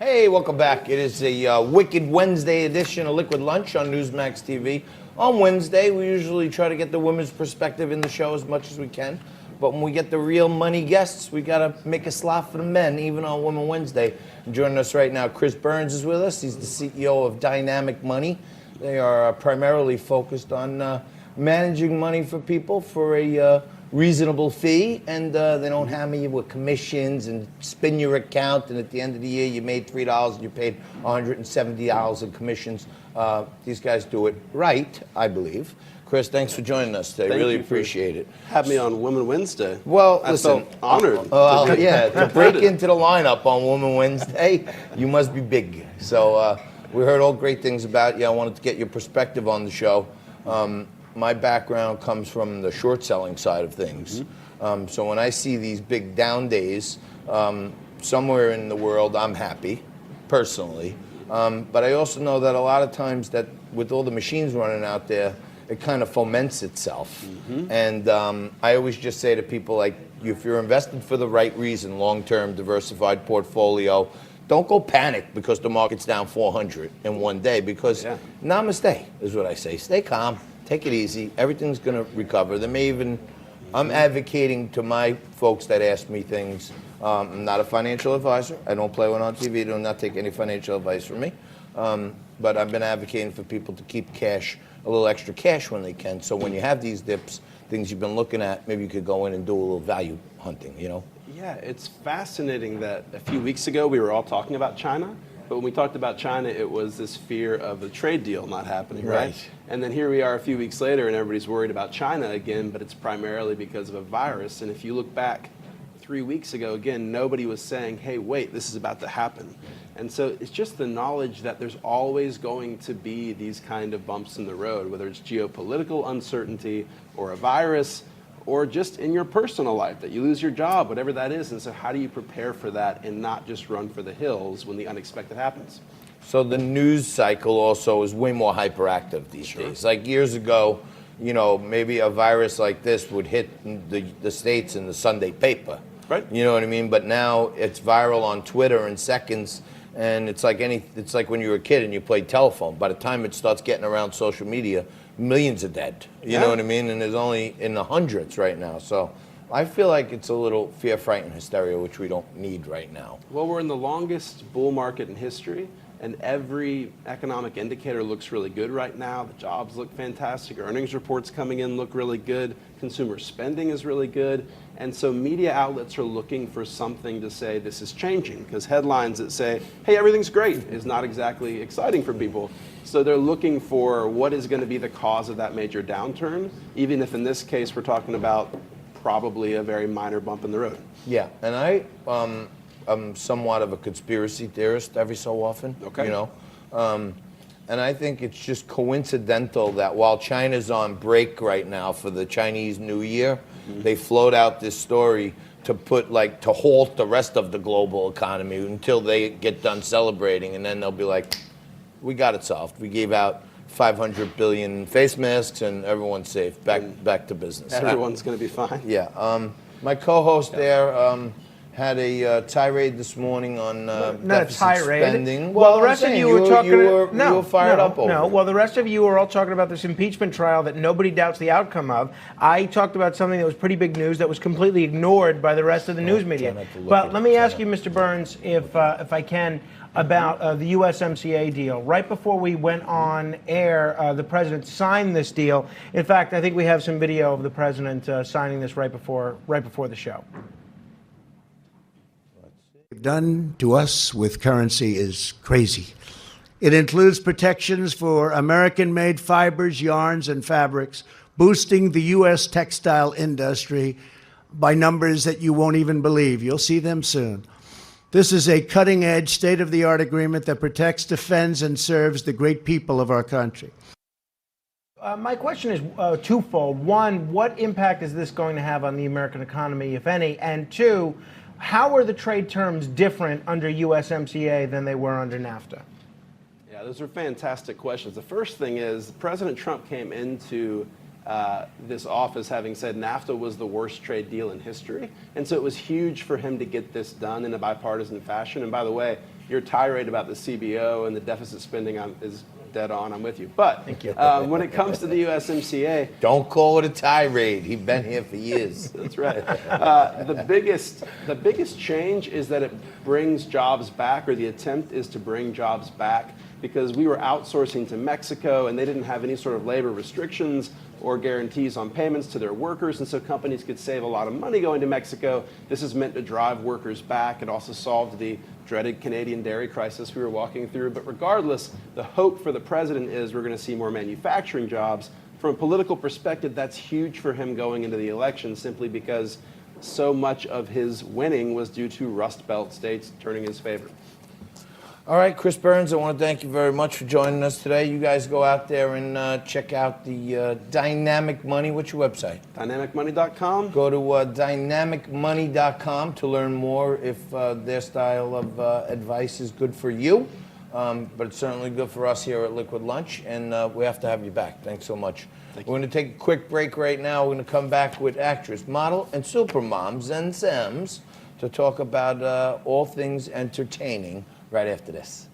Hey, welcome back. It is a Wicked Wednesday edition of Liquid Lunch on Newsmax TV. On Wednesday, we usually try to get the women's perspective in the show as much as we can. But when we get the real money guests, we got to make a slot for the men, even on Women Wednesday. And joining us right now, Chris Burns is with us. He's the CEO of Dynamic Money. They are primarily focused on managing money for people for a reasonable fee, and they don't hammer you with commissions and spin your account, and at the end of the year you made $3 and you paid $170 in commissions. These guys do it right, I believe. Chris, thanks for joining us today. Really appreciate it. Have me on Women Wednesday. Well, I listen, felt honored. To break into the lineup on Women Wednesday, you must be big. So we heard all great things about you. I wanted to get your perspective on the show. My background comes from the short selling side of things. So when I see these big down days, somewhere in the world, I'm happy, personally. But I also know that a lot of times that with all the machines running out there, it kind of foments itself. And I always just say to people, like, if you're invested for the right reason, long-term, diversified portfolio, don't go panic because the market's down 400 in one day, because namaste is what I say. Stay calm. Take it easy. Everything's going to recover. There may even, I'm advocating to my folks that ask me things. I'm not a financial advisor. I don't play one on TV. Do not take any financial advice from me. But I've been advocating for people to keep cash, a little extra cash when they can. So when you have these dips, things you've been looking at, maybe you could go in and do a little value hunting, you know? Yeah, it's fascinating that a few weeks ago we were all talking about China. But when we talked about China, it was this fear of the trade deal not happening, right? And then here we are a few weeks later, and everybody's worried about China again, but it's primarily because of a virus. And if you look back 3 weeks ago, again, nobody was saying, hey, wait, this is about to happen. And so it's just the knowledge that there's always going to be these kind of bumps in the road, whether it's geopolitical uncertainty or a virus, or just in your personal life, that you lose your job, whatever that is. And so how do you prepare for that and not just run for the hills when the unexpected happens? So the news cycle also is way more hyperactive these days. Like years ago, you know, maybe a virus like this would hit the States in the Sunday paper. Right. You know what I mean? But now it's viral on Twitter in seconds, and it's like when you were a kid and you played telephone. By the time it starts getting around social media, millions are dead. You know what I mean? And there's only in the hundreds right now. So I feel like it's a little fear, fright, and hysteria, which we don't need right now. Well, we're in the longest bull market in history, and every economic indicator looks really good right now. The jobs look fantastic. Earnings reports coming in look really good. Consumer spending is really good. And so media outlets are looking for something to say this is changing, because headlines that say, hey, everything's great is not exactly exciting for people. So they're looking for what is going to be the cause of that major downturn, even if in this case we're talking about probably a very minor bump in the road. Yeah, and I'm somewhat of a conspiracy theorist every so often, you know. And I think it's just coincidental that while China's on break right now for the Chinese New Year, they float out this story to halt the rest of the global economy until they get done celebrating, and then they'll be like, we got it solved. We gave out 500 billion face masks and everyone's safe. Back to business. Everyone's going to be fine. Yeah. My co-host there had a tirade this morning on deficit spending. Well, the rest of you were talking. You were fired up over it. Well, the rest of you were all talking about this impeachment trial that nobody doubts the outcome of. I talked about something that was pretty big news that was completely ignored by the rest of the news media. But let me ask you, Mr. Burns, if I can, about the U.S. M.C.A. deal. Right before we went on air, the president signed this deal. In fact, I think we have some video of the president signing this right before the show. Done to us with currency is crazy. It includes protections for American-made fibers, yarns, and fabrics, boosting the U.S. textile industry by numbers that you won't even believe. You'll see them soon. This is a cutting-edge, state-of-the-art agreement that protects, defends, and serves the great people of our country. My question is twofold. One, what impact is this going to have on the American economy, if any? And two, how are the trade terms different under USMCA than they were under NAFTA? Yeah, those are fantastic questions. The first thing is President Trump came into this office having said NAFTA was the worst trade deal in history. And so it was huge for him to get this done in a bipartisan fashion. And by the way, your tirade about the CBO and the deficit spending is dead on. I'm with you. But Thank you. when it comes to the USMCA, Don't call it a tirade. He's been here for years. that's right. The biggest change is that it brings jobs back, or the attempt is to bring jobs back, because we were outsourcing to Mexico and they didn't have any sort of labor restrictions or guarantees on payments to their workers, and so companies could save a lot of money going to Mexico. This is meant to drive workers back. It also solved the dreaded Canadian dairy crisis we were walking through. But regardless, the hope for the president is we're going to see more manufacturing jobs. From a political perspective, that's huge for him going into the election, simply because so much of his winning was due to Rust Belt states turning in his favor. All right, Chris Burns, I want to thank you very much for joining us today. You guys go out there and check out the Dynamic Money. What's your website? DynamicMoney.com. Go to dynamicmoney.com to learn more if their style of advice is good for you. But it's certainly good for us here at Liquid Lunch, and we have to have you back. Thanks so much. We're going to take a quick break right now. We're going to come back with actress, model, and supermom Zen Sams to talk about all things entertaining right after this.